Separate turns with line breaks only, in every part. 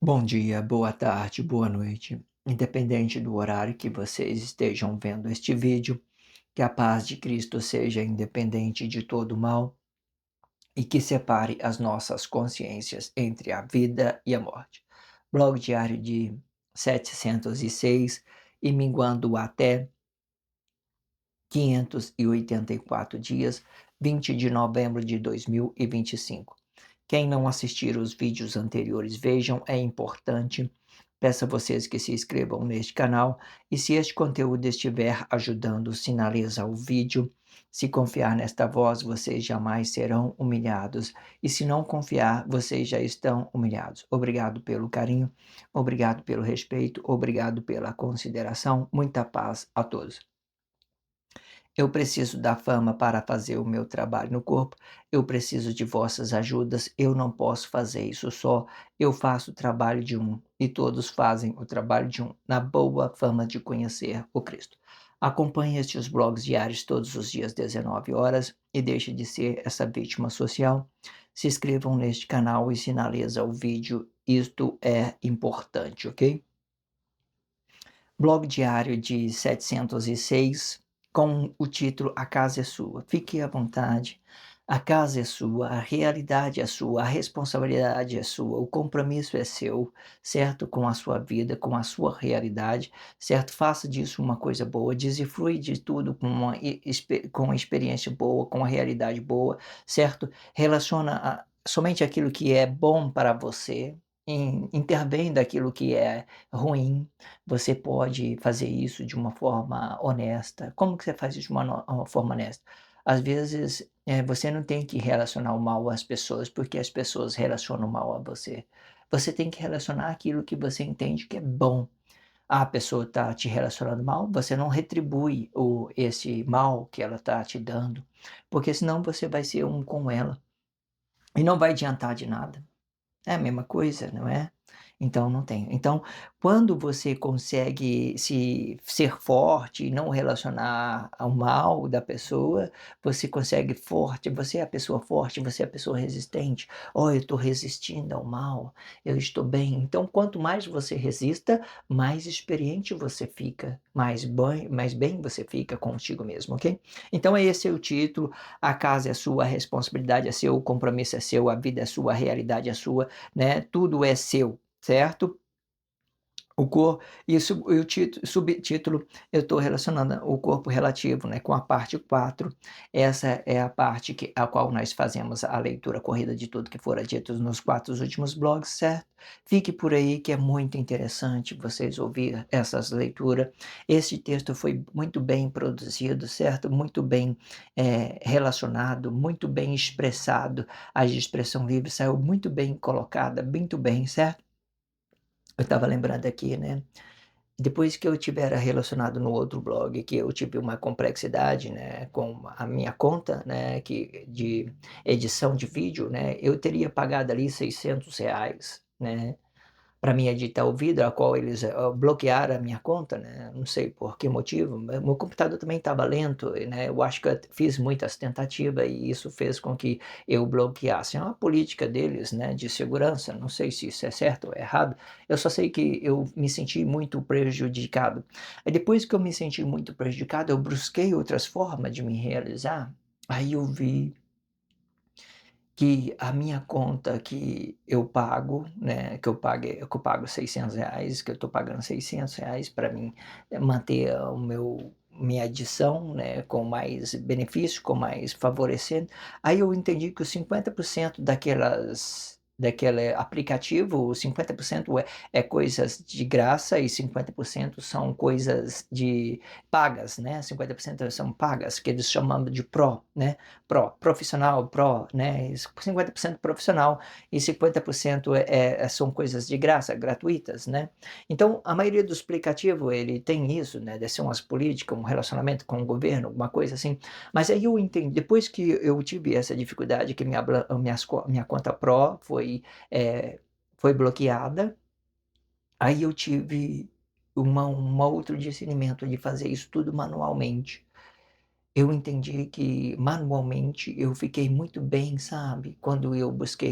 Bom dia, boa tarde, boa noite. Independente do horário que vocês estejam vendo este vídeo, que a paz de Cristo seja independente de todo mal e que separe as nossas consciências entre a vida e a morte. Blog diário de 706 e minguando até 584 dias, 20 de novembro de 2025. Quem não assistir os vídeos anteriores, vejam, é importante. Peço a vocês que se inscrevam neste canal e se este conteúdo estiver ajudando, sinaliza o vídeo. Se confiar nesta voz, vocês jamais serão humilhados. E se não confiar, vocês já estão humilhados. Obrigado pelo carinho, obrigado pelo respeito, obrigado pela consideração. Muita paz a todos. Eu preciso da fama para fazer o meu trabalho no corpo, eu preciso de vossas ajudas, eu não posso fazer isso só, eu faço o trabalho de um, e todos fazem o trabalho de um, na boa fama de conhecer o Cristo. Acompanhe estes blogs diários todos os dias, 19 horas, e deixe de ser essa vítima social. Se inscrevam neste canal e sinaliza o vídeo, isto é importante, ok? Blog diário de 706, com o título A Casa é Sua. Fique à vontade, a casa é sua, a realidade é sua, a responsabilidade é sua, o compromisso é seu, certo? Com a sua vida, com a sua realidade, certo? Faça disso uma coisa boa, desfrute de tudo com com uma experiência boa, com uma realidade boa, certo? Relaciona somente aquilo que é bom para você, intervém daquilo que é ruim. Você pode fazer isso de uma forma honesta. Como que você faz isso de uma forma honesta? Às vezes, você não tem que relacionar o mal às pessoas, porque as pessoas relacionam o mal a você. Você tem que relacionar aquilo que você entende que é bom. A pessoa está te relacionando mal, você não retribui esse mal que ela está te dando, porque senão você vai ser um com ela e não vai adiantar de nada. É a mesma coisa, não é? Então não tem. Então, quando você consegue ser forte e não relacionar ao mal da pessoa, você consegue forte, você é a pessoa forte, você é a pessoa resistente. "Oh, eu estou resistindo ao mal, eu estou bem". Então, quanto mais você resista, mais experiente você fica, mais bem você fica contigo mesmo, ok? Então esse é o título, a casa é sua, a responsabilidade é seu, o compromisso é seu, a vida é sua, a realidade é sua, né, tudo é seu, certo? O cor isso e o subtítulo, eu estou relacionando o corpo relativo, né, com a parte 4. Essa é a parte a qual nós fazemos a leitura corrida de tudo que fora dito nos 4 últimos blogs, certo? Fique por aí que é muito interessante vocês ouvir essas leituras. Esse texto foi muito bem produzido, certo? Muito bem, relacionado, muito bem expressado. A expressão livre saiu muito bem colocada, muito bem, certo? Eu estava lembrando aqui, né, depois que eu tivera relacionado no outro blog, que eu tive uma complexidade, né, com a minha conta, né, de edição de vídeo, né, eu teria pagado ali R$ 600, né, para mim editar o vídeo, a qual eles, bloquearam a minha conta, né, não sei por que motivo, meu computador também estava lento, né, eu acho que eu fiz muitas tentativas e isso fez com que eu bloqueasse. É uma política deles, né, de segurança, não sei se isso é certo ou errado, eu só sei que eu me senti muito prejudicado. Aí depois que eu me senti muito prejudicado, eu busquei outras formas de me realizar, aí eu vi que a minha conta que eu pago, né, que eu pago R$ 600, que eu estou pagando R$ 600 para mim, manter o minha adição, né, com mais benefício, com mais favorecendo. Aí eu entendi que os 50% daquele aplicativo, os 50% é coisas de graça e 50% são coisas de pagas, né, 50% são pagas, que eles chamam de Pro, né. Profissional, né, 50% profissional e 50% são coisas de graça, gratuitas, né. Então, a maioria do explicativo ele tem isso, né, deve ser umas políticas, um relacionamento com o governo, alguma coisa assim. Mas aí eu entendi, depois que eu tive essa dificuldade que minha conta Pro foi bloqueada, aí eu tive outro discernimento de fazer isso tudo manualmente. Eu entendi que manualmente eu fiquei muito bem, sabe, quando eu busquei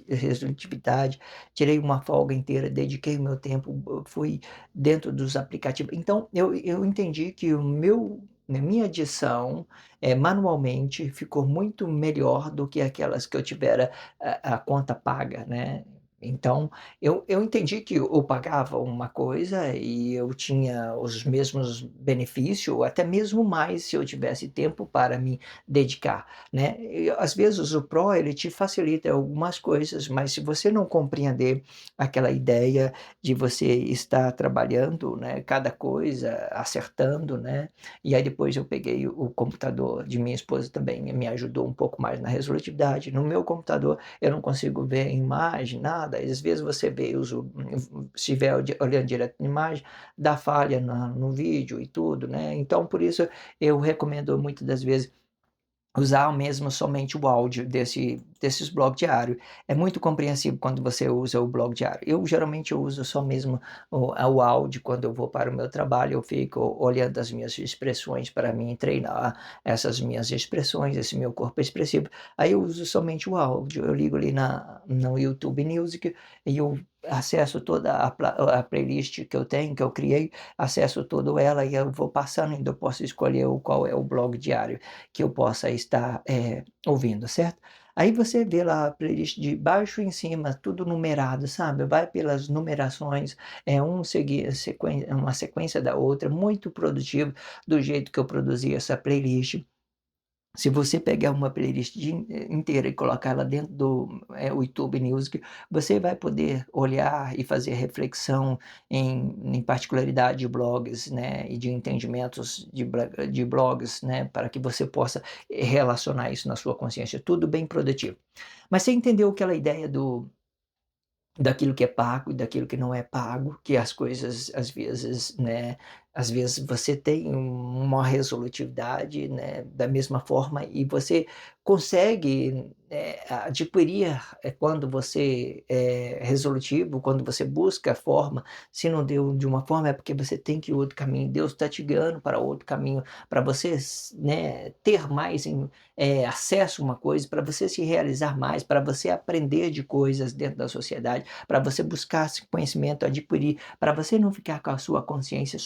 resolutividade, tirei uma folga inteira, dediquei o meu tempo, fui dentro dos aplicativos. Então eu entendi que a minha adição, manualmente ficou muito melhor do que aquelas que eu tivera a conta paga, né. Então eu entendi que eu pagava uma coisa e eu tinha os mesmos benefícios, ou até mesmo mais, se eu tivesse tempo para me dedicar, né. E às vezes o Pro ele te facilita algumas coisas, mas se você não compreender aquela ideia de você estar trabalhando, né, cada coisa, acertando, né, e aí depois eu peguei o computador de minha esposa também me ajudou um pouco mais na resolutividade. No meu computador eu não consigo ver imagem, nada. Às vezes você vê, se estiver olhando direto na imagem, dá falha no vídeo e tudo, né. Então por isso eu recomendo muitas das vezes usar mesmo somente o áudio desses blog diário. É muito compreensível quando você usa o blog diário. Eu geralmente eu uso só mesmo o áudio quando eu vou para o meu trabalho, eu fico olhando as minhas expressões para mim treinar essas minhas expressões, esse meu corpo expressivo. Aí eu uso somente o áudio, eu ligo ali no YouTube Music e eu acesso toda a playlist que eu tenho, que eu criei, acesso toda ela e eu vou passando, ainda eu posso escolher qual é o blog diário que eu possa estar, ouvindo, certo? Aí você vê lá a playlist de baixo em cima, tudo numerado, sabe, vai pelas numerações, é uma sequência da outra, muito produtivo, do jeito que eu produzi essa playlist. Se você pegar uma playlist inteira e colocar ela dentro o YouTube Music, você vai poder olhar e fazer reflexão em particularidade de blogs, né, e de entendimentos de blogs, né, para que você possa relacionar isso na sua consciência, tudo bem produtivo. Mas você entendeu aquela ideia daquilo que é pago e daquilo que não é pago, que as coisas às vezes, né, às vezes você tem uma resolutividade, né, da mesma forma e você consegue, adquirir, quando você é resolutivo, quando você busca a forma, se não deu de uma forma é porque você tem que ir outro caminho, Deus está te guiando para outro caminho, para você né, ter mais acesso a uma coisa, para você se realizar mais, para você aprender de coisas dentro da sociedade, para você buscar esse conhecimento, adquirir, para você não ficar com a sua consciência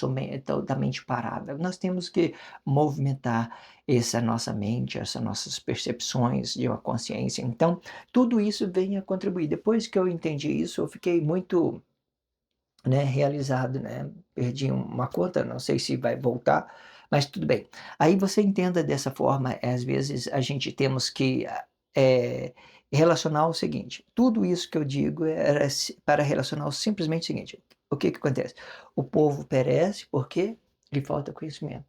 totalmente parada. Nós temos que movimentar essa nossa mente, essas nossas percepções de uma consciência. Então, tudo isso vem a contribuir. Depois que eu entendi isso, eu fiquei muito, né, realizado, né. Perdi uma conta, não sei se vai voltar, mas tudo bem. Aí você entenda dessa forma, às vezes a gente temos que, eh, relacionar o seguinte, tudo isso que eu digo era para relacionar simplesmente o seguinte, o que que acontece? O povo perece porque lhe falta conhecimento.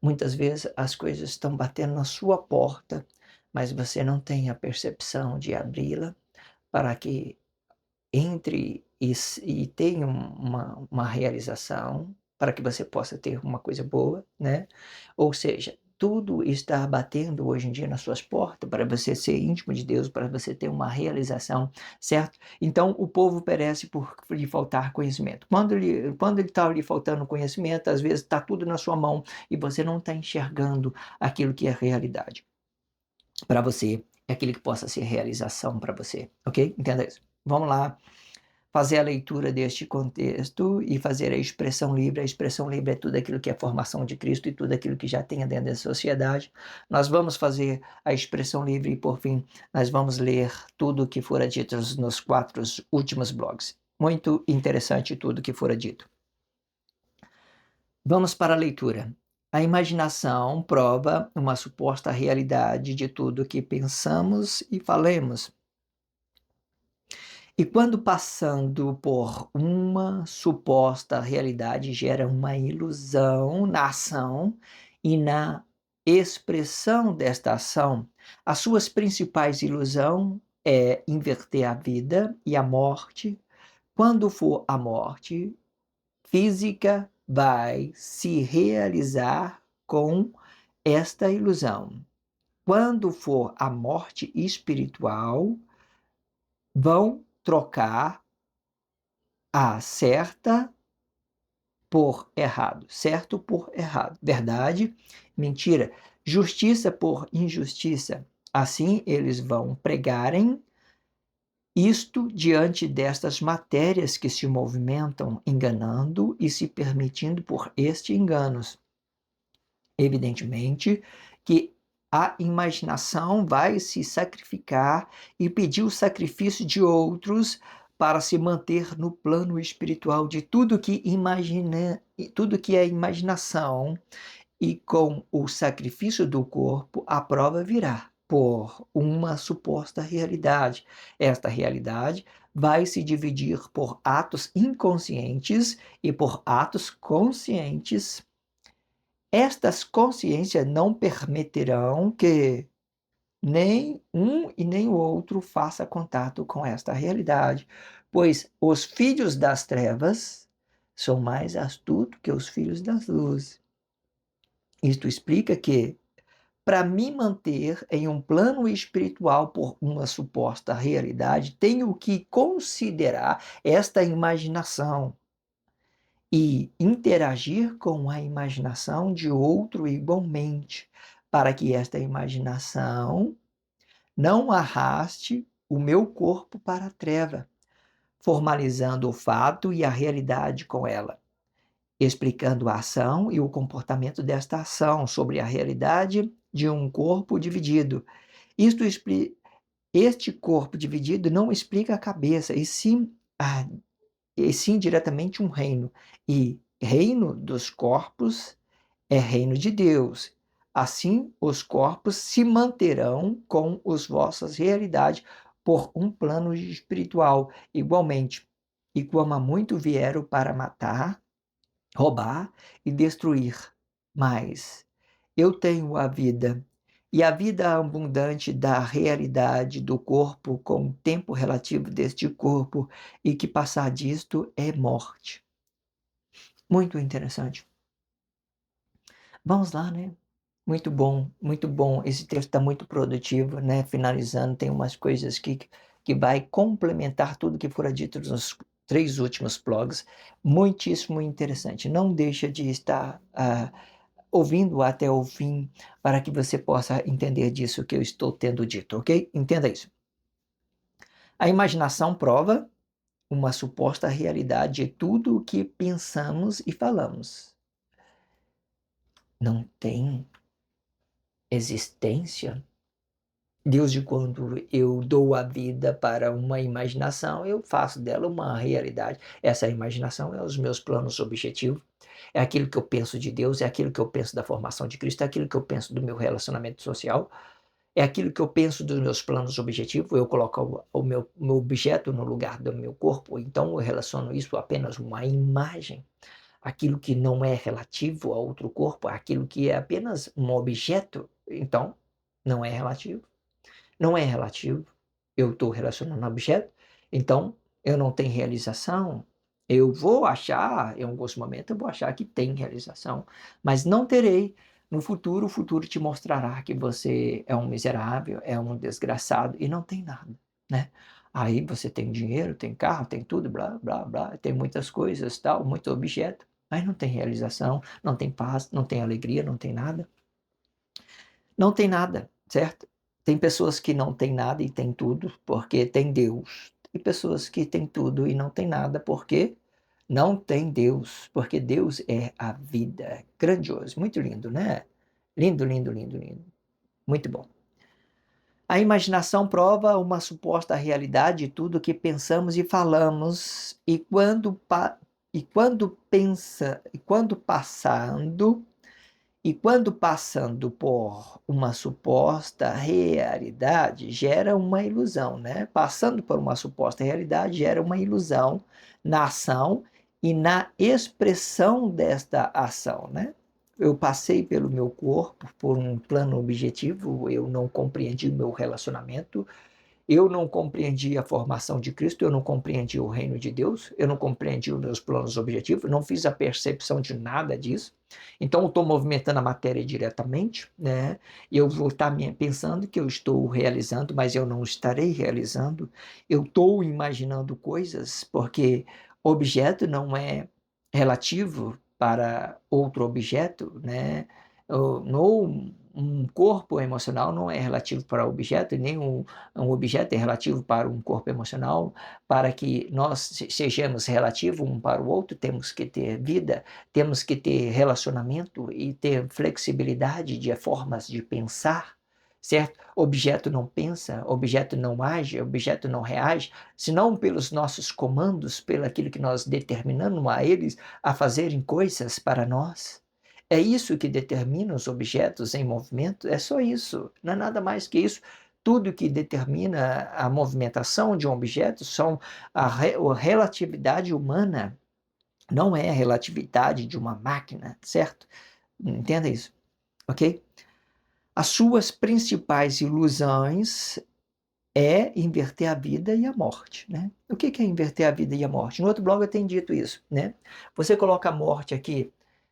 Muitas vezes as coisas estão batendo na sua porta, mas você não tem a percepção de abri-la para que entre e tenha uma realização, para que você possa ter uma coisa boa, né. Ou seja, tudo está batendo hoje em dia nas suas portas para você ser íntimo de Deus, para você ter uma realização, certo? Então o povo perece por lhe faltar conhecimento. Quando ele está lhe faltando conhecimento, às vezes está tudo na sua mão e você não está enxergando aquilo que é realidade para você, aquilo que possa ser realização para você, ok? Entenda isso. Vamos lá fazer a leitura deste contexto e fazer a expressão livre. A expressão livre é tudo aquilo que é formação de Cristo e tudo aquilo que já tem dentro da sociedade. Nós vamos fazer a expressão livre e, por fim, nós vamos ler tudo o que fora dito nos 4 últimos blogs. Muito interessante tudo que fora dito. Vamos para a leitura. A imaginação prova uma suposta realidade de tudo que pensamos e falemos. E quando passando por uma suposta realidade gera uma ilusão na ação e na expressão desta ação, as suas principais ilusão é inverter a vida e a morte. Quando for a morte física, vai se realizar com esta ilusão. Quando for a morte espiritual, vão trocar a certa por errado, certo por errado, verdade, mentira. justiça por injustiça. Assim eles vão pregarem isto diante destas matérias que se movimentam, enganando e se permitindo por estes enganos. Evidentemente que a imaginação vai se sacrificar e pedir o sacrifício de outros para se manter no plano espiritual de tudo que tudo que é imaginação, e com o sacrifício do corpo a prova virá por uma suposta realidade. Esta realidade vai se dividir por atos inconscientes e por atos conscientes. Estas consciências não permitirão que nem um e nem o outro faça contato com esta realidade, pois os filhos das trevas são mais astutos que os filhos das luzes. Isto explica que, para me manter em um plano espiritual por uma suposta realidade, tenho que considerar esta imaginação e interagir com a imaginação de outro igualmente, para que esta imaginação não arraste o meu corpo para a treva, formalizando o fato e a realidade com ela, explicando a ação e o comportamento desta ação sobre a realidade de um corpo dividido. Este corpo dividido não explica a cabeça, e sim diretamente um reino. E reino dos corpos é reino de Deus. Assim, os corpos se manterão com as vossas realidades por um plano espiritual, igualmente. E como há muito vieram para matar, roubar e destruir. Mas eu tenho a vida, e a vida abundante da realidade do corpo com o tempo relativo deste corpo, e que passar disto é morte. Muito interessante. Vamos lá, né? Muito bom, muito bom. Esse texto está muito produtivo, né? Finalizando, tem umas coisas que vai complementar tudo que fora dito nos 3 últimos blogs. Muitíssimo interessante. Não deixa de estar ouvindo até o fim para que você possa entender disso que eu estou tendo dito, ok? Entenda isso. A imaginação prova uma suposta realidade de tudo o que pensamos e falamos. Não tem existência. Desde quando eu dou a vida para uma imaginação, eu faço dela uma realidade. Essa imaginação é os meus planos objetivos, é aquilo que eu penso de Deus, é aquilo que eu penso da formação de Cristo, é aquilo que eu penso do meu relacionamento social, é aquilo que eu penso dos meus planos objetivos. Eu coloco o meu objeto no lugar do meu corpo, então eu relaciono isso a apenas uma imagem. Aquilo que não é relativo a outro corpo, aquilo que é apenas um objeto, então não é relativo. Não é relativo. Eu estou relacionando a objeto, então eu não tenho realização. Eu vou achar, em alguns momentos, eu vou achar que tem realização, mas não terei. No futuro, o futuro te mostrará que você é um miserável, é um desgraçado e não tem nada, né? Aí você tem dinheiro, tem carro, tem tudo, blá, blá, blá, tem muitas coisas, tal, muito objeto, mas não tem realização, não tem paz, não tem alegria, não tem nada. Não tem nada, certo? Tem pessoas que não têm nada e têm tudo porque tem Deus. E pessoas que têm tudo e não têm nada porque não tem Deus, porque Deus é a vida. Grandioso, muito lindo, né? Lindo, lindo, lindo, lindo. Muito bom. A imaginação prova uma suposta realidade de tudo que pensamos e falamos, e quando passando por uma suposta realidade, gera uma ilusão, né? Passando por uma suposta realidade, gera uma ilusão na ação e na expressão desta ação, né? Eu passei pelo meu corpo por um plano objetivo, eu não compreendi o meu relacionamento, eu não compreendi a formação de Cristo, eu não compreendi o reino de Deus, eu não compreendi os meus planos objetivos, não fiz a percepção de nada disso. Então, eu estou movimentando a matéria diretamente, né? E eu vou estar pensando que eu estou realizando, mas eu não estarei realizando. Eu estou imaginando coisas, porque objeto não é relativo para outro objeto, né? Um corpo emocional não é relativo para o objeto, nem um objeto é relativo para um corpo emocional. Para que nós sejamos relativos um para o outro, temos que ter vida, temos que ter relacionamento e ter flexibilidade de formas de pensar, certo? Objeto não pensa, objeto não age, objeto não reage, senão pelos nossos comandos, pelo aquilo que nós determinamos a eles a fazerem coisas para nós. É isso que determina os objetos em movimento, é só isso, não é nada mais que isso. Tudo que determina a movimentação de um objeto são a relatividade humana, não é a relatividade de uma máquina, certo? Entenda isso, ok? As suas principais ilusões é inverter a vida e a morte, né? O que é inverter a vida e a morte? No outro blog eu tenho dito isso, né? Você coloca a morte aqui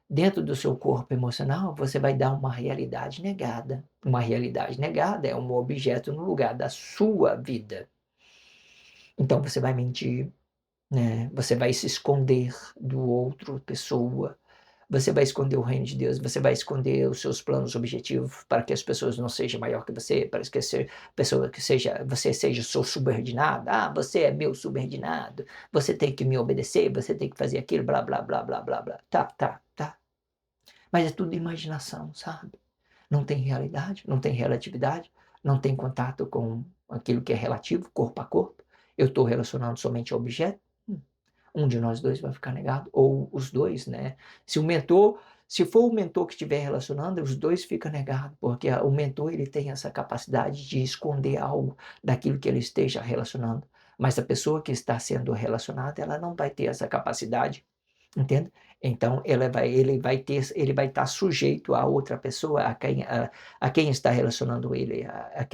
dentro do seu corpo emocional, você vai dar uma realidade negada. Uma realidade negada é um objeto no lugar da sua vida. Então você vai mentir, né? Você vai se esconder do outro pessoa. Você vai esconder o reino de Deus, você vai esconder os seus planos objetivos para que as pessoas não sejam maior que você, para que você seja seu subordinado. Ah, você é meu subordinado, você tem que me obedecer, você tem que fazer aquilo, blá, blá, blá, blá, blá, blá. Tá. Mas é tudo imaginação, sabe? Não tem realidade, não tem relatividade, não tem contato com aquilo que é relativo, corpo a corpo. Eu estou relacionando somente ao objeto. Um de nós dois vai ficar negado, ou os dois, né? Se for o mentor que estiver relacionando, os dois ficam negados, porque o mentor ele tem essa capacidade de esconder algo daquilo que ele esteja relacionando. Mas a pessoa que está sendo relacionada, ela não vai ter essa capacidade. Entende? Então ele vai estar sujeito a outra pessoa, a quem está relacionando ele,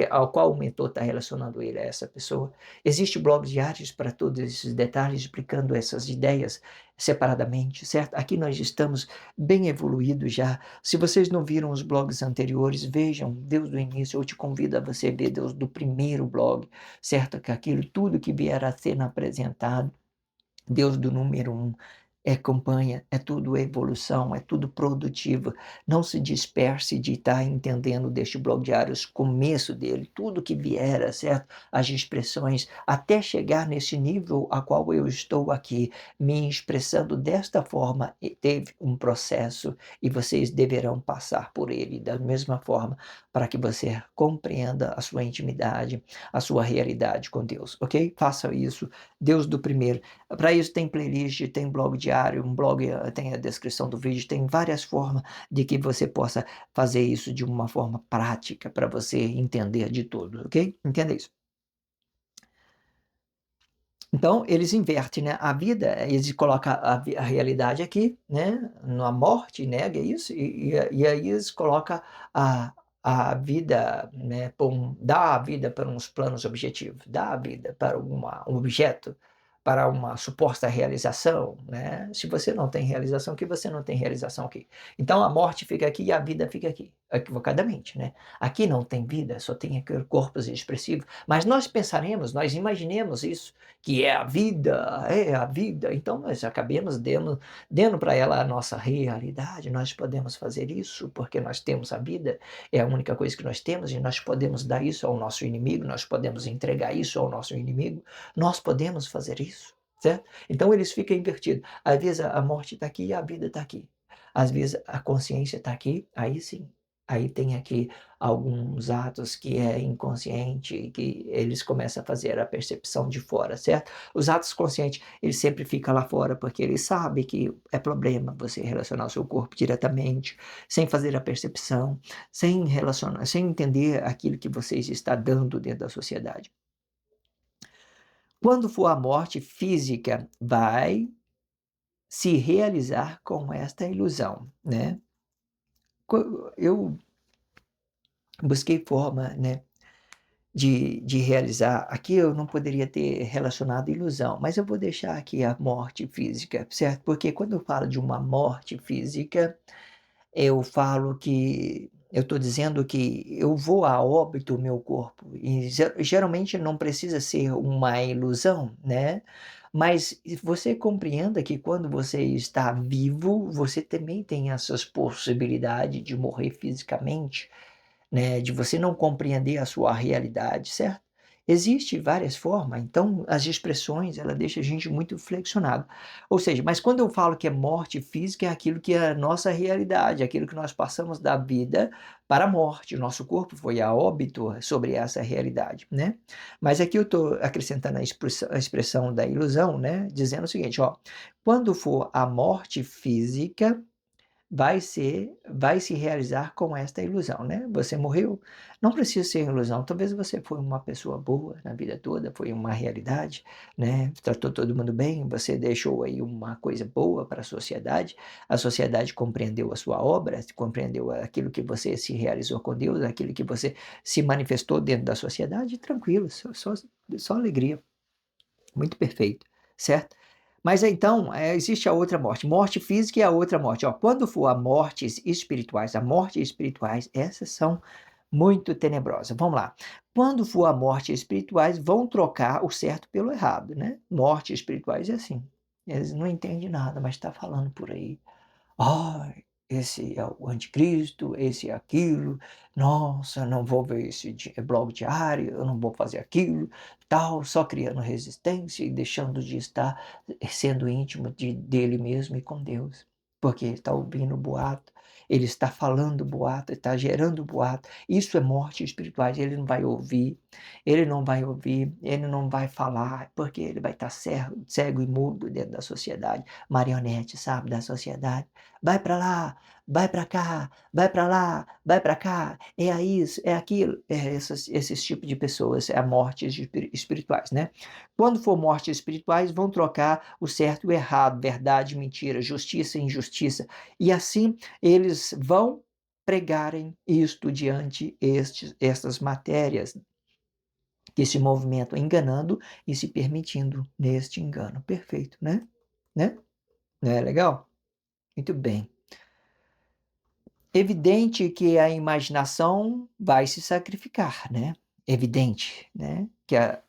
ao qual o mentor está relacionando ele a essa pessoa. Existem blogs diários para todos esses detalhes, explicando essas ideias separadamente, certo? Aqui nós estamos bem evoluídos já. Se vocês não viram os blogs anteriores, vejam Deus do início. Eu te convido a você ver Deus do primeiro blog, certo? Que aquilo tudo que vier a ser apresentado, Deus do número um, é campanha, é tudo evolução, é tudo produtivo. Não se disperse de estar entendendo deste blog diário, o começo dele, tudo que vier, certo? As expressões, até chegar nesse nível a qual eu estou aqui, me expressando desta forma, e teve um processo e vocês deverão passar por ele da mesma forma, para que você compreenda a sua intimidade, a sua realidade com Deus, ok? Faça isso, Deus do primeiro. Para isso tem playlist, tem blog diário, um blog, tem a descrição do vídeo, tem várias formas de que você possa fazer isso de uma forma prática para você entender de tudo, ok? Entenda isso. Então, eles invertem, né, a vida, eles colocam a realidade aqui, né, na morte, nega isso, e aí eles colocam a a vida, né, dá a vida para uns planos objetivos, dá a vida para um objeto, para uma suposta realização, né. Se você não tem realização aqui, você não tem realização aqui. Então a morte fica aqui e a vida fica aqui, equivocadamente, né. Aqui não tem vida, só tem aquele corpos expressivos, mas nós pensaremos, nós imaginemos isso, que é a vida, então nós acabemos dando para ela a nossa realidade, nós podemos fazer isso porque nós temos a vida, é a única coisa que nós temos e nós podemos dar isso ao nosso inimigo, nós podemos entregar isso ao nosso inimigo, nós podemos fazer isso, certo? Então eles ficam invertidos, às vezes a morte está aqui e a vida está aqui, às vezes a consciência está aqui, aí sim, aí tem aqui alguns atos que é inconsciente, que eles começam a fazer a percepção de fora, certo? Os atos conscientes, eles sempre ficam lá fora, porque eles sabem que é problema você relacionar o seu corpo diretamente, sem fazer a percepção, sem relacionar, sem entender aquilo que vocês está dando dentro da sociedade. Quando for a morte física, vai se realizar com esta ilusão, né? Eu busquei forma, né, de realizar. Aqui eu não poderia ter relacionado ilusão, mas eu vou deixar aqui a morte física, certo? Porque quando eu falo de uma morte física, eu falo que eu estou dizendo que eu vou a óbito o meu corpo, e geralmente não precisa ser uma ilusão, né? Mas você compreenda que quando você está vivo, você também tem essas possibilidades de morrer fisicamente, né, de você não compreender a sua realidade, certo? Existe várias formas, então as expressões, ela deixa a gente muito flexionado. Ou seja, mas quando eu falo que é morte física, é aquilo que é a nossa realidade, aquilo que nós passamos da vida para a morte. O nosso corpo foi a óbito sobre essa realidade, né? Mas aqui eu estou acrescentando a expressão da ilusão, né? Dizendo o seguinte, ó, quando for a morte física, vai se realizar com esta ilusão, né. Você morreu, não precisa ser ilusão, talvez você foi uma pessoa boa na vida toda, foi uma realidade, né, tratou todo mundo bem, você deixou aí uma coisa boa para a sociedade compreendeu a sua obra, compreendeu aquilo que você se realizou com Deus, aquilo que você se manifestou dentro da sociedade, tranquilo, só alegria. Muito perfeito, certo? Mas então, existe a outra morte, morte física e a outra morte. Ó, quando for a morte espirituais, essas são muito tenebrosas. Vamos lá. Quando for a morte espirituais, vão trocar o certo pelo errado, né? Morte espirituais é assim. Eles não entendem nada, mas está falando por aí. Ai, esse é o anticristo, esse é aquilo. Nossa, não vou ver esse blog diário, eu não vou fazer aquilo, tal, só criando resistência e deixando de estar sendo íntimo dele mesmo e com Deus. Porque ele está ouvindo boato, ele está falando boato, está gerando boato. Isso é morte espiritual. Ele não vai falar, porque ele vai estar cego e mudo dentro da sociedade, marionete, sabe, da sociedade. Vai para lá, vai para cá, vai para lá, vai para cá, é isso, é aquilo, esses tipos de pessoas, é a mortes espirituais, né. Quando for mortes espirituais, vão trocar o certo e o errado, verdade e mentira, justiça e injustiça, e assim eles vão pregarem isto diante estas matérias que se movimentam enganando e se permitindo neste engano. Perfeito, né? Né? Não é legal? Muito bem. Evidente que a imaginação vai se sacrificar, né? Evidente, né? Que a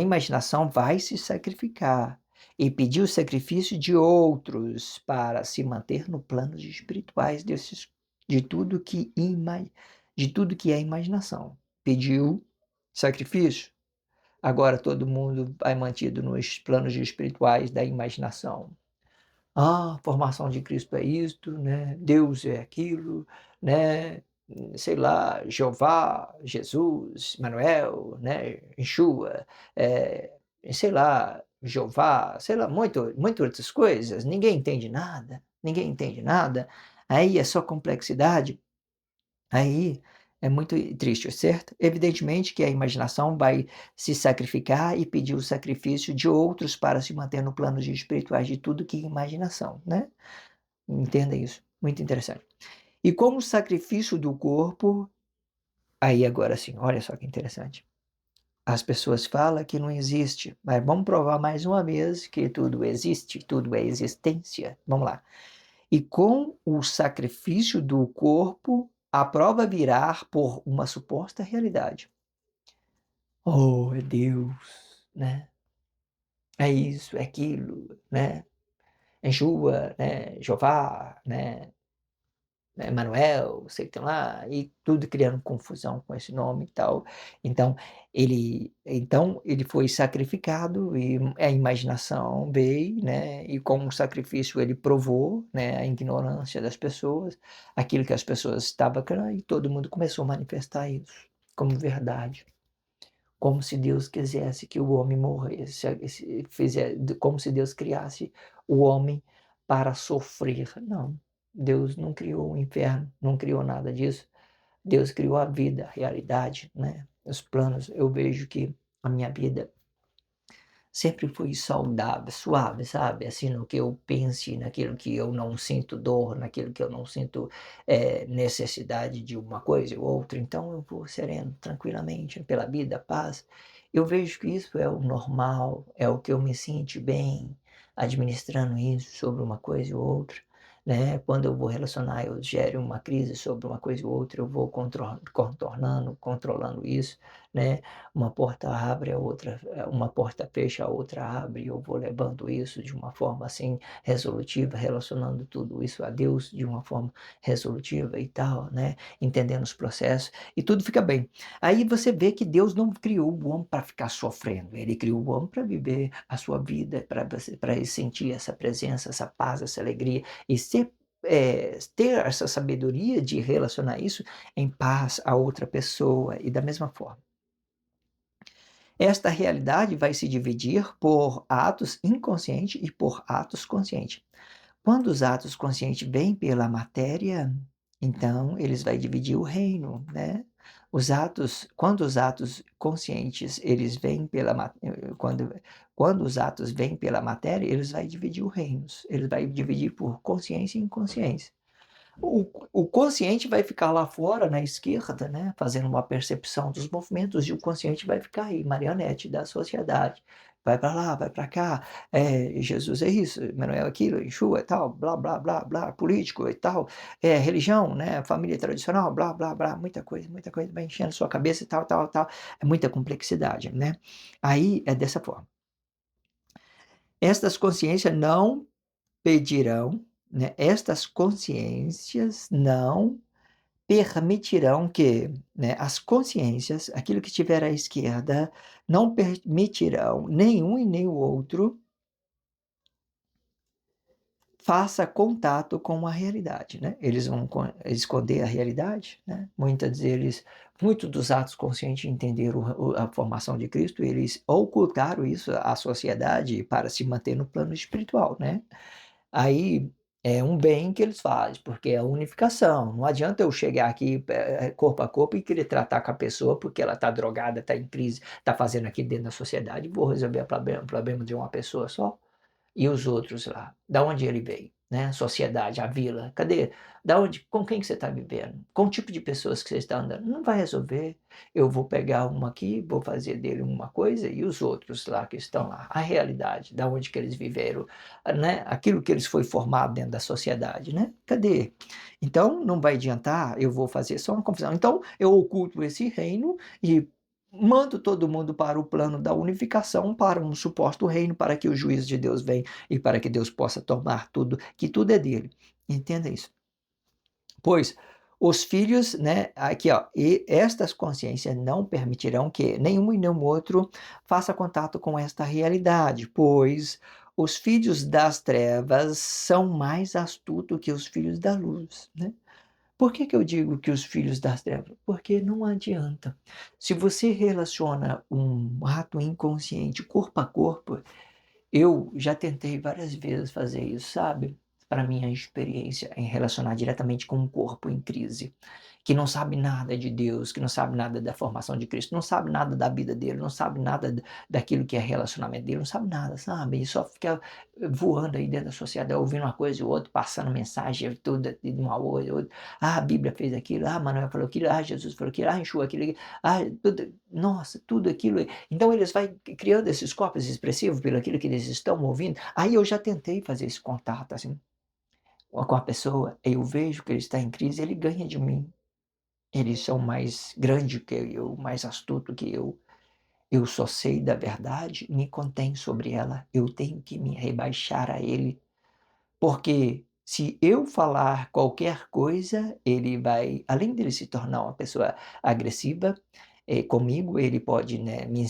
imaginação vai se sacrificar e pedir o sacrifício de outros para se manter no plano espirituais de tudo que de tudo que é imaginação. Pediu sacrifício. Agora todo mundo vai mantido nos planos espirituais da imaginação. Ah, a formação de Cristo é isto, né, Deus é aquilo, né, sei lá, Jeová, Jesus, Manuel, né, Yeshua, sei lá, Jeová, sei lá, muito outras coisas, ninguém entende nada, aí é só complexidade. Aí é muito triste, certo? Evidentemente que a imaginação vai se sacrificar e pedir o sacrifício de outros para se manter no plano de espirituais de tudo que é imaginação, né? Entenda isso, muito interessante. E como sacrifício do corpo, aí agora sim, olha só que interessante. As pessoas falam que não existe, mas vamos provar mais uma vez que tudo existe, tudo é existência. Vamos lá. E com o sacrifício do corpo, a prova virá por uma suposta realidade. Oh, é Deus, né? É isso, é aquilo, né? Enjua, né? Jeová, né, Manuel, sei que tem lá, e tudo criando confusão com esse nome e tal. Então ele foi sacrificado e a imaginação veio, né, e como sacrifício ele provou, né, a ignorância das pessoas, aquilo que as pessoas estavam crendo, e todo mundo começou a manifestar isso como verdade. Como se Deus quisesse que o homem morresse, como se Deus criasse o homem para sofrer. Não, Deus não criou o inferno, não criou nada disso. Deus criou a vida, a realidade, né, os planos. Eu vejo que a minha vida sempre foi saudável, suave, sabe, assim, no que eu pense, naquilo que eu não sinto dor, naquilo que eu não sinto, necessidade de uma coisa ou outra, então eu vou sereno, tranquilamente pela vida, paz. Eu vejo que isso é o normal, é o que eu me sinto bem administrando isso sobre uma coisa ou outra, né. Quando eu vou relacionar, eu gero uma crise sobre uma coisa ou outra, eu vou contornando, controlando isso, né, uma porta abre, a outra uma porta fecha, a outra abre, e eu vou levando isso de uma forma, assim, resolutiva, relacionando tudo isso a Deus de uma forma resolutiva e tal, né, entendendo os processos, e tudo fica bem. Aí você vê que Deus não criou o homem para ficar sofrendo, ele criou o homem para viver a sua vida, para ele sentir essa presença, essa paz, essa alegria e ter essa sabedoria de relacionar isso em paz a outra pessoa e da mesma forma. Esta realidade vai se dividir por atos inconscientes e por atos conscientes. Quando os atos conscientes vêm pela matéria, então eles vai dividir o reino, né. Quando os atos conscientes eles vêm quando os atos vêm pela matéria, eles vai dividir o reinos, ele vai dividir por consciência e inconsciência. O consciente vai ficar lá fora na esquerda, né, fazendo uma percepção dos movimentos e o consciente vai ficar aí, marionete da sociedade. Vai para lá, vai para cá, Jesus é isso, Manuel é aquilo, Exu é tal, blá, blá, blá, blá, político e tal, religião, né, família tradicional, blá, blá, blá, muita coisa vai enchendo sua cabeça e tal, tal, tal. É muita complexidade, né. Aí é dessa forma. Estas consciências não pedirão, né, estas consciências não permitirão que, né, as consciências, aquilo que estiver à esquerda, não permitirão nenhum e nem o outro faça contato com a realidade, né. Eles vão esconder a realidade, né. Muitos dos atos conscientes entenderam a formação de Cristo, eles ocultaram isso à sociedade para se manter no plano espiritual, né. Aí é um bem que eles fazem, porque é a unificação. Não adianta eu chegar aqui, corpo a corpo e querer tratar com a pessoa, porque ela está drogada, está em crise, está fazendo aqui dentro da sociedade, vou resolver o problema de uma pessoa só. E os outros lá? Da onde ele veio, né, a sociedade, a vila, cadê? Da onde com quem que você está vivendo? Com o tipo de pessoas que você está andando? Não vai resolver. Eu vou pegar uma aqui, vou fazer dele uma coisa e os outros lá que estão lá, a realidade, da onde que eles viveram, né, aquilo que eles foi formado dentro da sociedade, né, cadê? Então não vai adiantar, eu vou fazer só uma confusão. Então eu oculto esse reino e mando todo mundo para o plano da unificação, para um suposto reino, para que o juízo de Deus venha e para que Deus possa tomar tudo, que tudo é dele. Entenda isso. Pois os filhos, né, aqui ó, e estas consciências não permitirão que nenhum e nenhum outro faça contato com esta realidade, pois os filhos das trevas são mais astutos que os filhos da luz, né? Por que que eu digo que os filhos das trevas? Porque não adianta. Se você relaciona um ato inconsciente corpo a corpo, eu já tentei várias vezes fazer isso, sabe, para minha experiência em relacionar diretamente com um corpo em crise, que não sabe nada de Deus, que não sabe nada da formação de Cristo, não sabe nada da vida dele, não sabe nada daquilo que é relacionamento dele, não sabe nada, sabe, e só fica voando aí dentro da sociedade, ouvindo uma coisa e outra, passando mensagem tudo de uma hora e outra. "Ah, a Bíblia fez aquilo. Ah, Manuel falou aquilo. Ah, Jesus falou aquilo. Ah, Yeshua aquilo. Ah, tudo", nossa, tudo aquilo. Então eles vai criando esses corpos expressivos pelo aquilo que eles estão ouvindo. Aí eu já tentei fazer esse contato, assim, com a pessoa, eu vejo que ele está em crise, ele ganha de mim. Eles são mais grande que eu, mais astuto que eu. Eu só sei da verdade, me contém sobre ela. Eu tenho que me rebaixar a ele, porque se eu falar qualquer coisa, ele vai, além dele se tornar uma pessoa agressiva, comigo, ele pode, né, me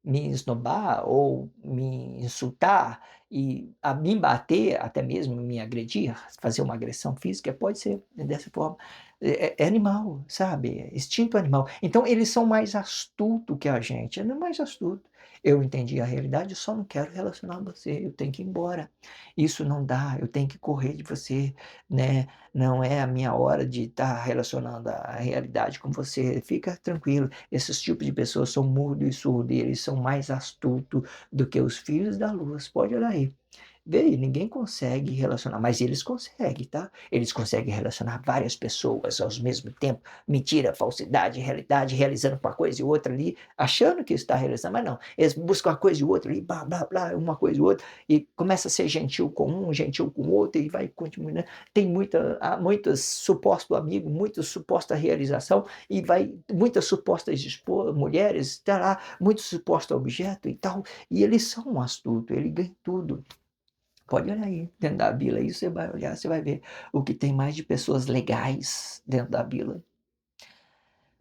me esnobar ou me insultar e a me bater, até mesmo me agredir, fazer uma agressão física, pode ser dessa forma. É animal, sabe, é instinto animal. Então eles são mais astuto que a gente, é mais astuto. Eu entendi a realidade, eu só não quero relacionar você, eu tenho que ir embora. Isso não dá, eu tenho que correr de você, né, não é a minha hora de estar relacionando a realidade com você. Fica tranquilo, esses tipos de pessoas são mudo e surdo, e eles são mais astuto do que os filhos da luz, pode olhar aí. Vê, ninguém consegue relacionar, mas eles conseguem, tá? Eles conseguem relacionar várias pessoas ao mesmo tempo, mentira, falsidade, realidade, realizando uma coisa e outra ali, achando que está realizando, mas não. Eles buscam uma coisa e outra ali, blá, blá, blá, uma coisa e outra, e começa a ser gentil com um, gentil com o outro, e vai continuando. Tem muitas suposto amigo, muita suposta realização, e vai muitas supostas mulheres, tá lá, muito suposto objeto e tal, e eles são astutos, ele ganha tudo. Pode olhar aí, dentro da Bíblia, aí você vai olhar, você vai ver o que tem mais de pessoas legais dentro da Bíblia.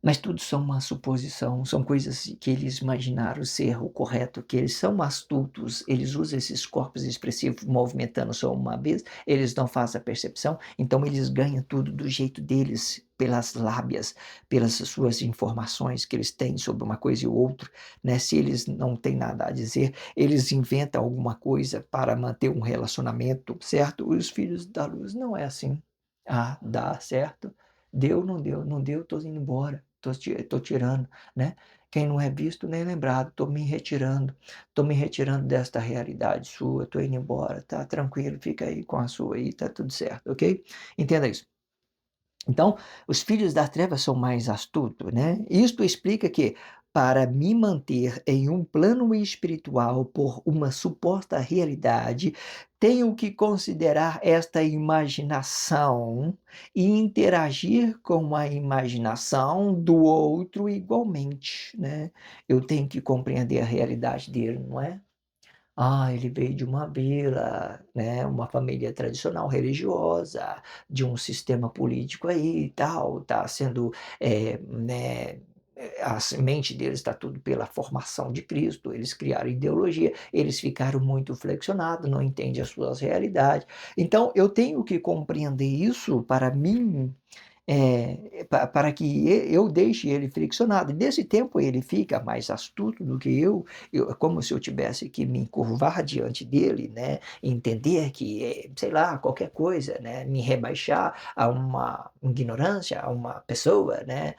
Mas tudo são uma suposição, são coisas que eles imaginaram ser o correto, que eles são astutos, eles usam esses corpos expressivos movimentando só uma vez, eles não fazem a percepção, então eles ganham tudo do jeito deles, pelas lábias, pelas suas informações que eles têm sobre uma coisa e outra, né? Se eles não têm nada a dizer, eles inventam alguma coisa para manter um relacionamento, certo? Os filhos da luz não é assim. Ah, dá certo. Deu, não deu, não deu, estou indo embora, estou tirando, né. Quem não é visto nem lembrado, estou me retirando desta realidade sua, estou indo embora, tá tranquilo, fica aí com a sua aí, tá tudo certo, ok? Entenda isso. Então, os filhos das trevas são mais astutos, né? Isto explica que, para me manter em um plano espiritual por uma suposta realidade, tenho que considerar esta imaginação e interagir com a imaginação do outro igualmente, né? Eu tenho que compreender a realidade dele, não é? Ah, ele veio de uma vila, né, uma família tradicional religiosa, de um sistema político aí e tal, tá sendo, né, a semente deles está tudo pela formação de Cristo, eles criaram ideologia, eles ficaram muito flexionados, não entendem as suas realidades. Então eu tenho que compreender isso para mim para que eu deixe ele friccionado. E nesse tempo ele fica mais astuto do que eu, é como se eu tivesse que me encurvar diante dele, né, entender que, sei lá, qualquer coisa, né, me rebaixar a uma ignorância, a uma pessoa, né,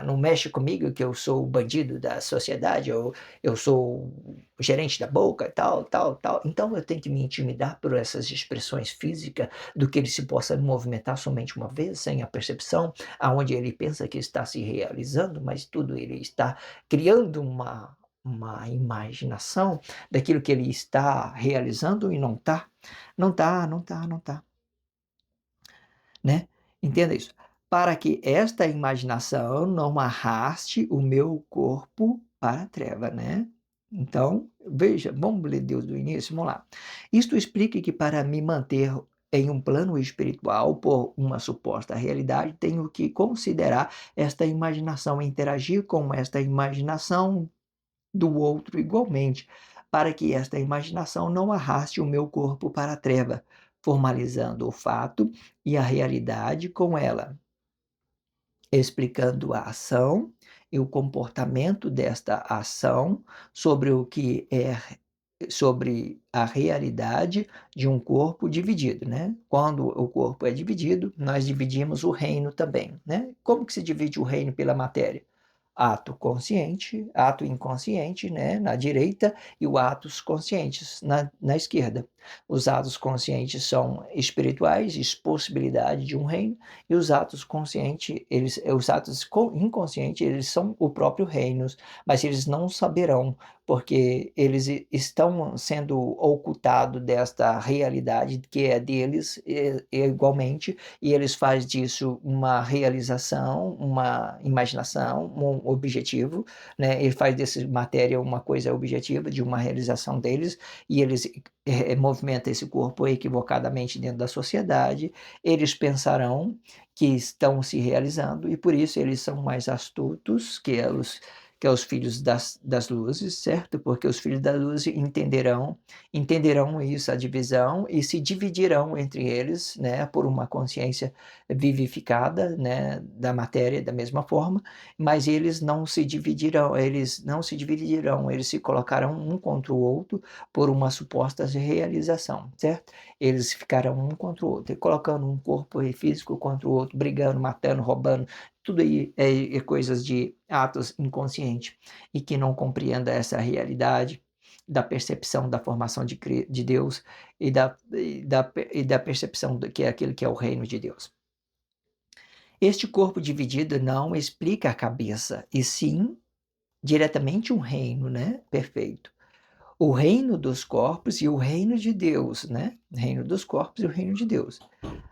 não mexe comigo que eu sou o bandido da sociedade, eu sou o gerente da boca, tal, tal, tal. Então eu tenho que me intimidar por essas expressões físicas do que ele se possa movimentar somente uma vez, sem a percepção, aonde ele pensa que está se realizando, mas tudo ele está criando uma imaginação daquilo que ele está realizando e não está. Não está, não está, não está, né? Entenda isso. Para que esta imaginação não arraste o meu corpo para a treva, né? Então, veja, vamos ler Deus do início, vamos lá. Isto explica que para me manter em um plano espiritual, por uma suposta realidade, tenho que considerar esta imaginação, interagir com esta imaginação do outro igualmente, para que esta imaginação não arraste o meu corpo para a treva, formalizando o fato e a realidade com ela, explicando a ação e o comportamento desta ação sobre o que é sobre a realidade de um corpo dividido, né? Quando o corpo é dividido, nós dividimos o reino também, né? Como que se divide o reino pela matéria? Ato consciente, ato inconsciente, né, na direita, e os atos conscientes na esquerda. Os atos conscientes são espirituais, possibilidade de um reino, e os atos conscientes, os atos inconscientes, eles são o próprio reino, mas eles não saberão, porque eles estão sendo ocultados desta realidade que é deles, igualmente, e eles fazem disso uma realização, uma imaginação, um objetivo, né? Ele faz dessa matéria uma coisa objetiva, de uma realização deles, e eles movimentam esse corpo equivocadamente dentro da sociedade, eles pensarão que estão se realizando, e por isso eles são mais astutos que os filhos das luzes, certo? Porque os filhos da luz entenderão isso, a divisão, e se dividirão entre eles, né, por uma consciência vivificada, né, da matéria da mesma forma, mas eles se colocarão um contra o outro por uma suposta realização, certo? Eles ficarão um contra o outro, e colocando um corpo físico contra o outro, brigando, matando, roubando, tudo aí é coisas de atos inconscientes e que não compreenda essa realidade, da percepção da formação de Deus e da percepção do que é aquilo que é o reino de Deus. Este corpo dividido não explica a cabeça, e sim diretamente um reino, né? Perfeito. O reino dos corpos e o reino de Deus, né? Reino dos corpos e o reino de Deus.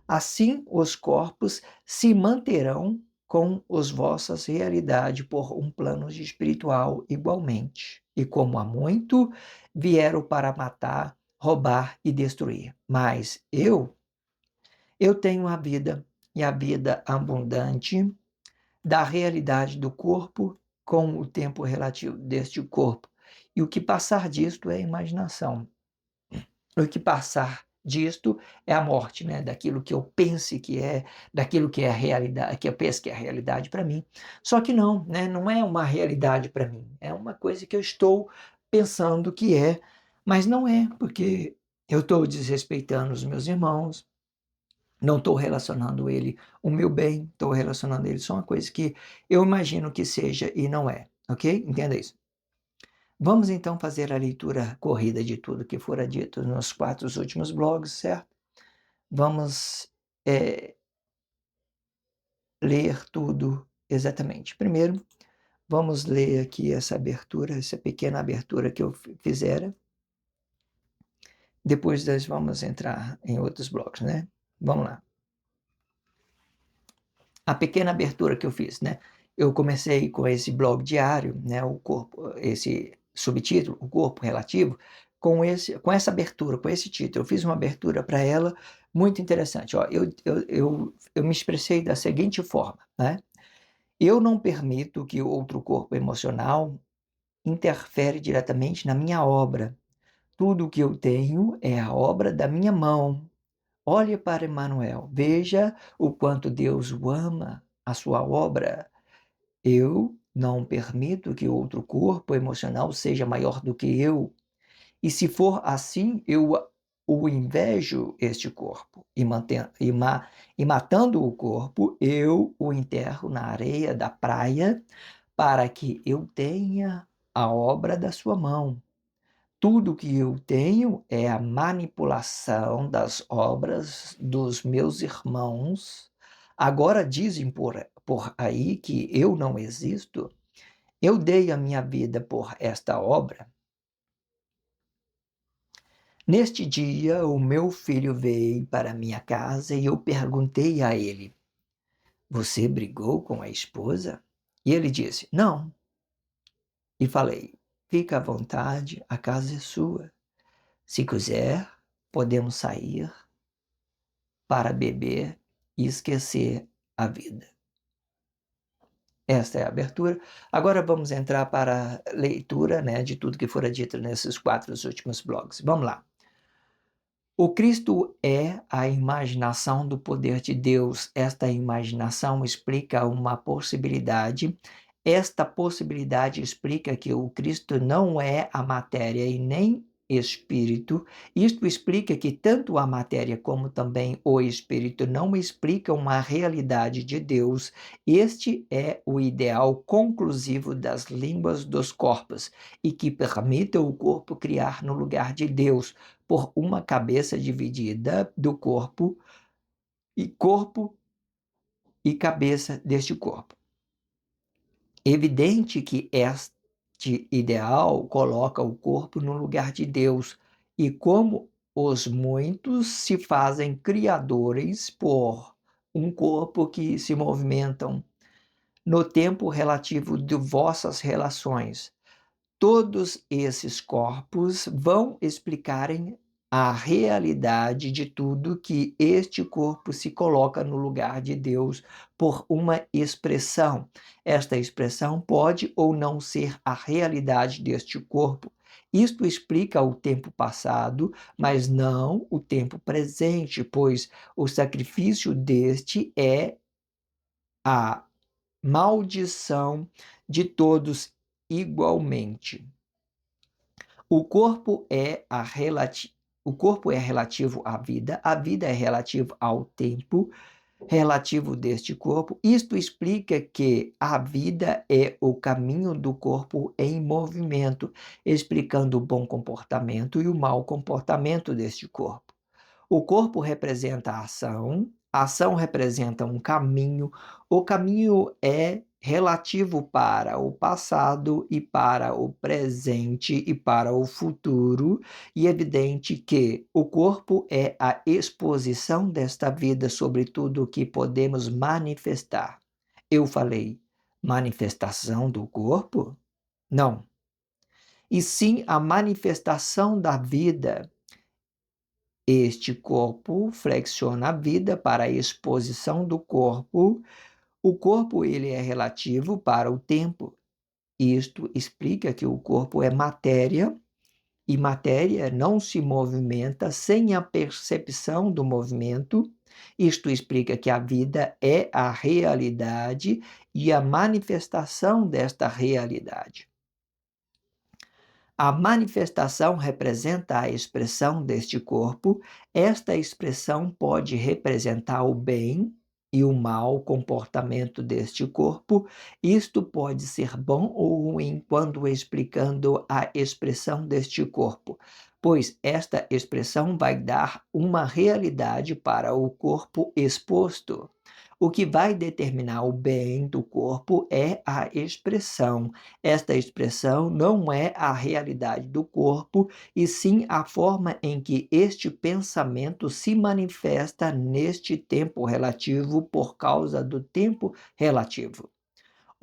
Assim, os corpos se manterão com as vossas realidades por um plano espiritual igualmente. E como há muito, vieram para matar, roubar e destruir. Mas eu tenho a vida, e a vida abundante da realidade do corpo com o tempo relativo deste corpo. E o que passar disto é imaginação. O que passar disto é a morte, né? Daquilo que eu pense que é, daquilo que é a realidade, que eu penso que é a realidade para mim. Só que não, né? Não é uma realidade para mim. É uma coisa que eu estou pensando que é, mas não é, porque eu estou desrespeitando os meus irmãos, não estou relacionando ele o meu bem, estou relacionando ele só uma coisa que eu imagino que seja e não é, ok? Entenda isso. Vamos então fazer a leitura corrida de tudo que fora dito nos 4 últimos blogs, certo? Vamos ler tudo exatamente. Primeiro, vamos ler aqui essa abertura, essa pequena abertura que eu fizera. Depois nós vamos entrar em outros blogs, né? Vamos lá. A pequena abertura que eu fiz, né? Eu comecei com esse blog diário, né? O corpo, esse subtítulo, o corpo relativo, com essa abertura, com esse título. Eu fiz uma abertura para ela muito interessante. Ó, eu me expressei da seguinte forma, né? Eu não permito que outro corpo emocional interfere diretamente na minha obra. Tudo o que eu tenho é a obra da minha mão. Olhe para Emmanuel, veja o quanto Deus o ama, a sua obra. Eu não permito que outro corpo emocional seja maior do que eu. E se for assim, eu o invejo este corpo. E matando o corpo, eu o enterro na areia da praia para que eu tenha a obra da sua mão. Tudo que eu tenho é a manipulação das obras dos meus irmãos. Agora dizem por aí que eu não existo. Eu dei a minha vida por esta obra. Neste dia, o meu filho veio para minha casa e eu perguntei a ele: Você brigou com a esposa? E ele disse: Não. E falei: Fica à vontade, a casa é sua. Se quiser, podemos sair para beber e esquecer a vida. Esta é a abertura. Agora vamos entrar para a leitura, né, de tudo que fora dito nesses 4 últimos blogs. Vamos lá. O Cristo é a imaginação do poder de Deus. Esta imaginação explica uma possibilidade. Esta possibilidade explica que o Cristo não é a matéria e nem espírito. Isto explica que tanto a matéria como também o espírito não explicam a realidade de Deus. Este é o ideal conclusivo das línguas dos corpos e que permite o corpo criar no lugar de Deus por uma cabeça dividida do corpo e cabeça deste corpo. Evidente que este ideal coloca o corpo no lugar de Deus, e como os muitos se fazem criadores por um corpo que se movimentam no tempo relativo de vossas relações. Todos esses corpos vão explicarem a realidade de tudo que este corpo se coloca no lugar de Deus por uma expressão. Esta expressão pode ou não ser a realidade deste corpo. Isto explica o tempo passado, mas não o tempo presente, pois o sacrifício deste é a maldição de todos igualmente. O corpo é relativo à vida, a vida é relativa ao tempo, relativo deste corpo. Isto explica que a vida é o caminho do corpo em movimento, explicando o bom comportamento e o mau comportamento deste corpo. O corpo representa a ação representa um caminho, o caminho é relativo para o passado e para o presente e para o futuro, e é evidente que o corpo é a exposição desta vida sobre tudo o que podemos manifestar. Eu falei manifestação do corpo? Não. E sim a manifestação da vida. Este corpo flexiona a vida para a exposição do corpo. O corpo ele é relativo para o tempo. Isto explica que o corpo é matéria e matéria não se movimenta sem a percepção do movimento. Isto explica que a vida é a realidade e a manifestação desta realidade. A manifestação representa a expressão deste corpo. Esta expressão pode representar o bem e o mau comportamento deste corpo. Isto pode ser bom ou ruim quando explicando a expressão deste corpo, pois esta expressão vai dar uma realidade para o corpo exposto. O que vai determinar o bem do corpo é a expressão. Esta expressão não é a realidade do corpo, e sim a forma em que este pensamento se manifesta neste tempo relativo por causa do tempo relativo.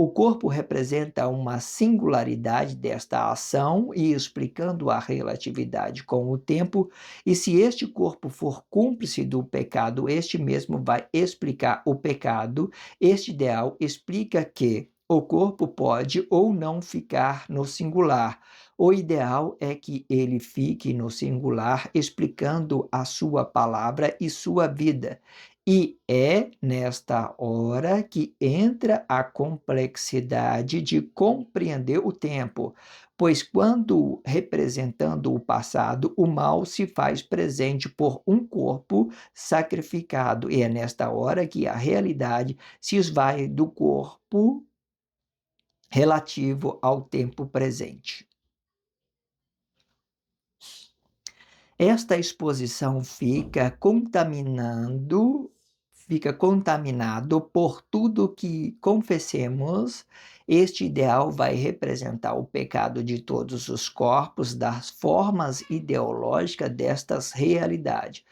O corpo representa uma singularidade desta ação e explicando a relatividade com o tempo, e se este corpo for cúmplice do pecado, este mesmo vai explicar o pecado. Este ideal explica que o corpo pode ou não ficar no singular. O ideal é que ele fique no singular, explicando a sua palavra e sua vida. E é nesta hora que entra a complexidade de compreender o tempo, pois quando representando o passado, o mal se faz presente por um corpo sacrificado, e é nesta hora que a realidade se esvai do corpo relativo ao tempo presente. Esta exposição fica contaminado por tudo que confessemos. Este ideal vai representar o pecado de todos os corpos, das formas ideológicas destas realidades.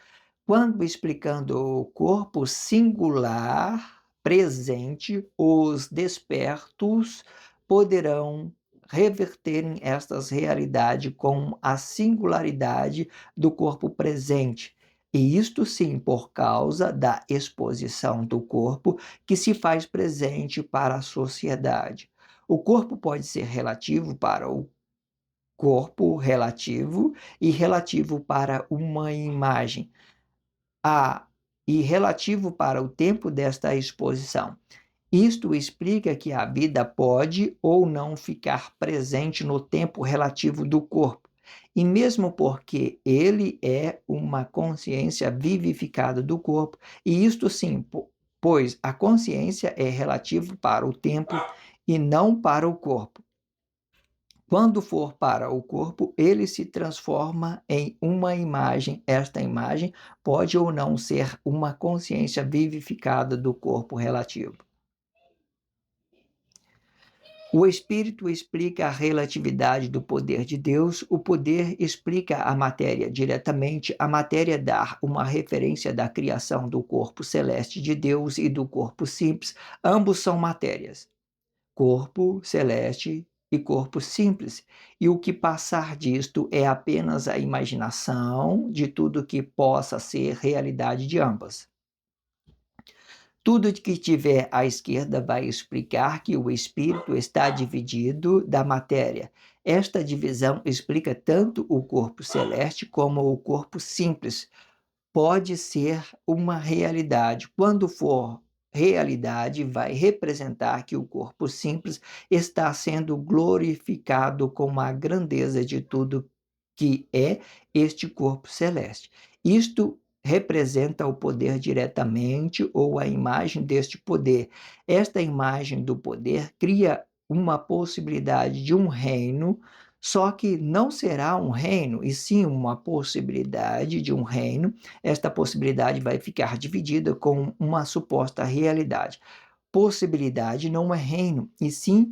Quando explicando o corpo singular presente, os despertos poderão reverterem estas realidades com a singularidade do corpo presente. E isto sim por causa da exposição do corpo que se faz presente para a sociedade. O corpo pode ser relativo para o corpo relativo e relativo para uma imagem e relativo para o tempo desta exposição. Isto explica que a vida pode ou não ficar presente no tempo relativo do corpo, e mesmo porque ele é uma consciência vivificada do corpo, e isto sim, pois a consciência é relativa para o tempo e não para o corpo. Quando for para o corpo, ele se transforma em uma imagem. Esta imagem pode ou não ser uma consciência vivificada do corpo relativo. O Espírito explica a relatividade do poder de Deus, o poder explica a matéria diretamente, a matéria dá uma referência da criação do corpo celeste de Deus e do corpo simples, ambos são matérias. Corpo celeste e corpo simples, e o que passar disto é apenas a imaginação de tudo que possa ser realidade de ambas. Tudo que tiver à esquerda vai explicar que o espírito está dividido da matéria. Esta divisão explica tanto o corpo celeste como o corpo simples. Pode ser uma realidade. Quando for realidade, vai representar que o corpo simples está sendo glorificado com a grandeza de tudo que é este corpo celeste. Isto representa o poder diretamente ou a imagem deste poder. Esta imagem do poder cria uma possibilidade de um reino, só que não será um reino, e sim uma possibilidade de um reino. Esta possibilidade vai ficar dividida com uma suposta realidade. Possibilidade não é reino, e sim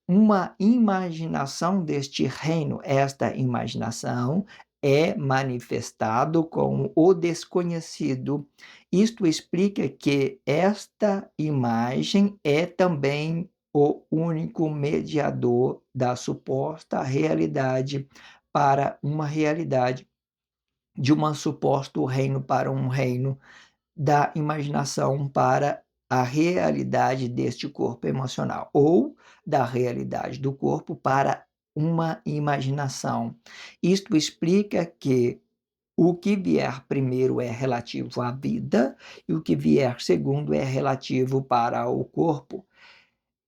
uma imaginação deste reino. Esta imaginação é manifestado com o desconhecido. Isto explica que esta imagem é também o único mediador da suposta realidade para uma realidade, de um suposto reino para um reino, da imaginação para a realidade deste corpo emocional, ou da realidade do corpo para uma imaginação. Isto explica que o que vier primeiro é relativo à vida e o que vier segundo é relativo para o corpo.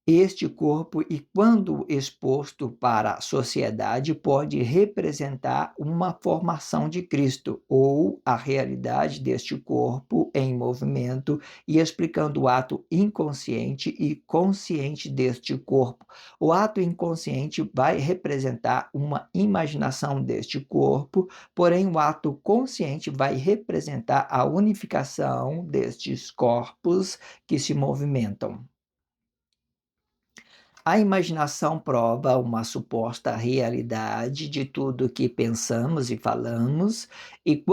Este corpo, e quando exposto para a sociedade, pode representar uma formação de Cristo, ou a realidade deste corpo em movimento, e explicando o ato inconsciente e consciente deste corpo. O ato inconsciente vai representar uma imaginação deste corpo, porém o ato consciente vai representar a unificação destes corpos que se movimentam. A imaginação prova uma suposta realidade de tudo que pensamos e falamos, e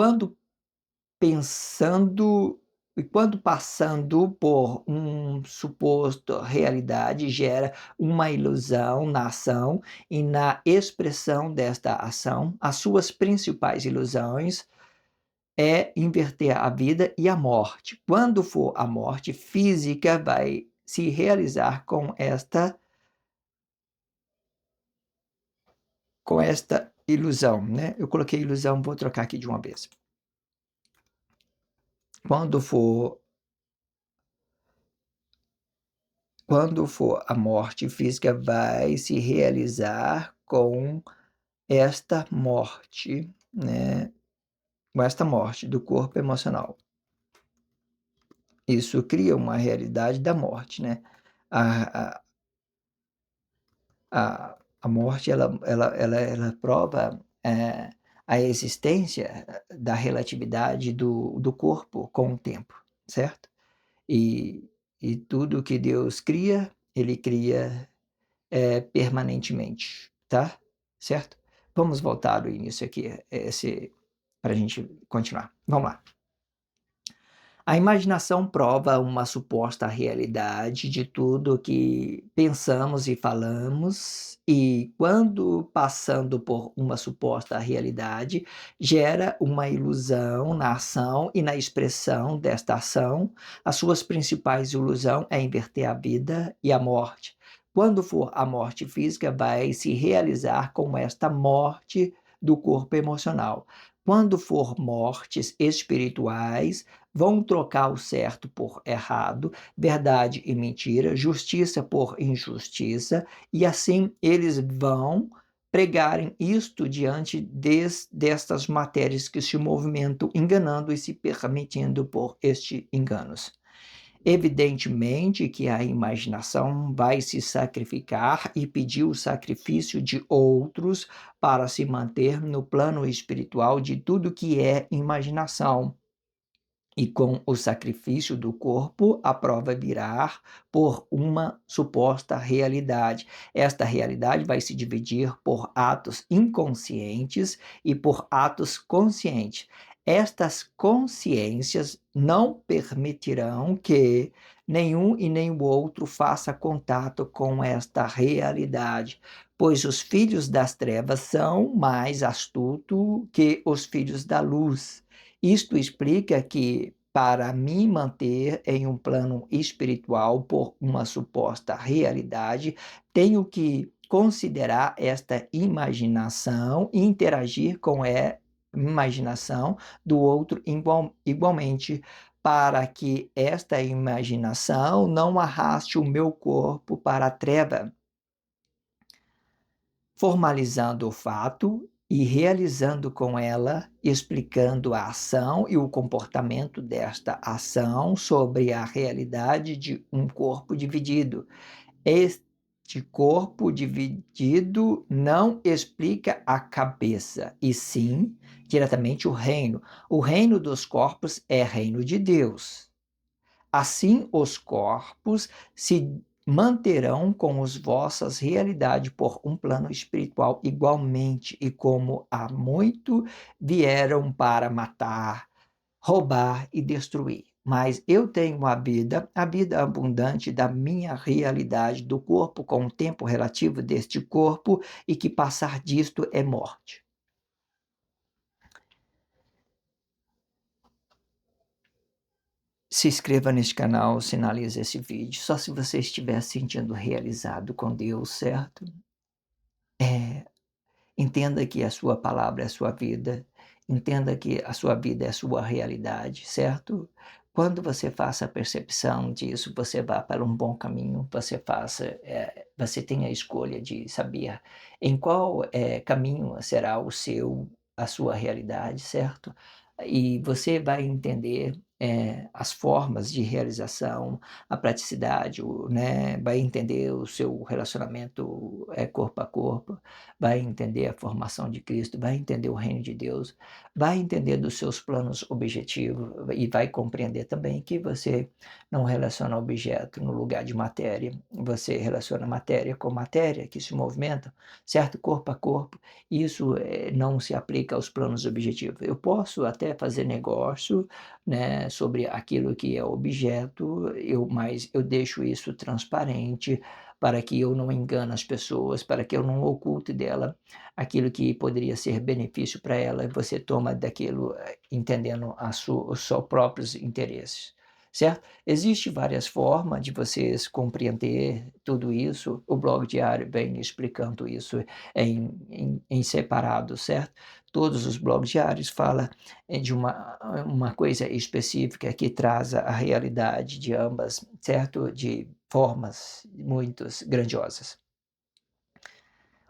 pensando quando passando por um suposto realidade, gera uma ilusão na ação e na expressão desta ação. As suas principais ilusões é inverter a vida e a morte. Quando for a morte física, vai se realizar com esta ilusão, né? Eu coloquei ilusão, vou trocar aqui de uma vez. Quando for a morte física, vai se realizar com esta morte, né? Com esta morte do corpo emocional. Isso cria uma realidade da morte, né? A, a morte, ela prova a existência da relatividade do corpo com o tempo, certo? E, e tudo que Deus cria, Ele cria permanentemente, tá? Certo? Vamos voltar ao início aqui, para a gente continuar. Vamos lá. A imaginação prova uma suposta realidade de tudo que pensamos e falamos, e quando passando por uma suposta realidade, gera uma ilusão na ação e na expressão desta ação. As suas principais ilusões é inverter a vida e a morte. Quando for a morte física, vai se realizar com esta morte do corpo emocional. Quando for mortes espirituais, vão trocar o certo por errado, verdade e mentira, justiça por injustiça, e assim eles vão pregarem isto diante destas matérias que se movimentam, enganando e se permitindo por estes enganos. Evidentemente que a imaginação vai se sacrificar e pedir o sacrifício de outros para se manter no plano espiritual de tudo que é imaginação. E com o sacrifício do corpo, a prova virá por uma suposta realidade. Esta realidade vai se dividir por atos inconscientes e por atos conscientes. Estas consciências não permitirão que nenhum e nem o outro faça contato com esta realidade, pois os filhos das trevas são mais astutos que os filhos da luz. Isto explica que, para me manter em um plano espiritual por uma suposta realidade, tenho que considerar esta imaginação e interagir com a imaginação do outro igualmente, para que esta imaginação não arraste o meu corpo para a treva, formalizando o fato e realizando com ela, explicando a ação e o comportamento desta ação sobre a realidade de um corpo dividido. Este corpo dividido não explica a cabeça, e sim diretamente o reino. O reino dos corpos é reino de Deus. Assim, os corpos se manterão com as vossas realidades por um plano espiritual igualmente, e como há muito vieram para matar, roubar e destruir. Mas eu tenho a vida abundante da minha realidade, do corpo com o tempo relativo deste corpo, e que passar disto é morte. Se inscreva neste canal, sinalize esse vídeo, só se você estiver se sentindo realizado com Deus, certo? É, entenda que a sua palavra é a sua vida, entenda que a sua vida é a sua realidade, certo? Quando você faça a percepção disso, você vá para um bom caminho, você tem a escolha de saber em qual caminho será a sua realidade, certo? E você vai entender as formas de realização, a praticidade, né? Vai entender o seu relacionamento corpo a corpo, vai entender a formação de Cristo, vai entender o reino de Deus, vai entender dos seus planos objetivos e vai compreender também que você não relaciona objeto no lugar de matéria, você relaciona matéria com matéria que se movimenta, certo? Corpo a corpo. Isso não se aplica aos planos objetivos. Eu posso até fazer negócio, né, sobre aquilo que é objeto, mas eu deixo isso transparente, para que eu não engane as pessoas, para que eu não oculte dela aquilo que poderia ser benefício para ela, e você toma daquilo entendendo os seus próprios interesses, certo? Existem várias formas de vocês compreender tudo isso, o blog diário vem explicando isso em separado, certo? Todos os blogs diários falam de uma coisa específica que traz a realidade de ambas, certo? De formas muito grandiosas.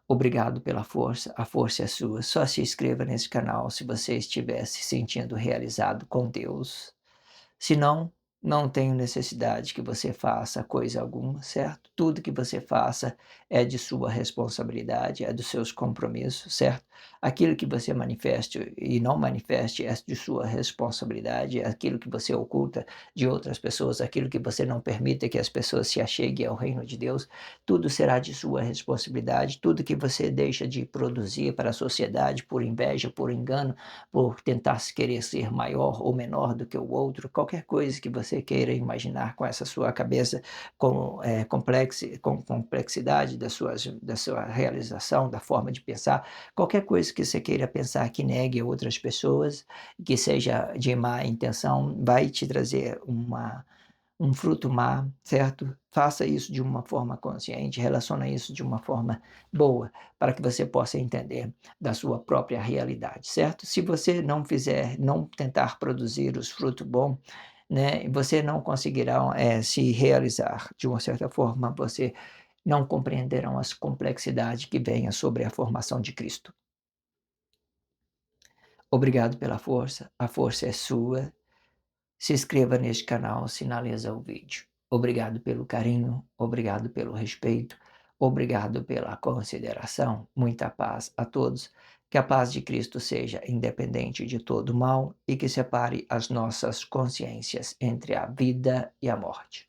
Obrigado pela força, a força é sua. Só se inscreva nesse canal se você estiver se sentindo realizado com Deus. Se não, não tenho necessidade que você faça coisa alguma, certo? Tudo que você faça é de sua responsabilidade, é dos seus compromissos, certo? Aquilo que você manifeste e não manifeste é de sua responsabilidade, é aquilo que você oculta de outras pessoas, aquilo que você não permite que as pessoas se acheguem ao reino de Deus, tudo será de sua responsabilidade. Tudo que você deixa de produzir para a sociedade por inveja, por engano, por tentar querer ser maior ou menor do que o outro, qualquer coisa que você queira imaginar com essa sua cabeça, com complexidade da sua realização, da forma de pensar, qualquer coisa que você queira pensar que negue outras pessoas, que seja de má intenção, vai te trazer um fruto má, certo? Faça isso de uma forma consciente, relaciona isso de uma forma boa, para que você possa entender da sua própria realidade, certo? Se você não fizer, não tentar produzir os frutos bons, né, você não conseguirá se realizar. De uma certa forma, você não compreenderão as complexidades que venham sobre a formação de Cristo. Obrigado pela força, a força é sua. Se inscreva neste canal, sinaliza o vídeo. Obrigado pelo carinho, obrigado pelo respeito, obrigado pela consideração. Muita paz a todos. Que a paz de Cristo seja independente de todo mal e que separe as nossas consciências entre a vida e a morte.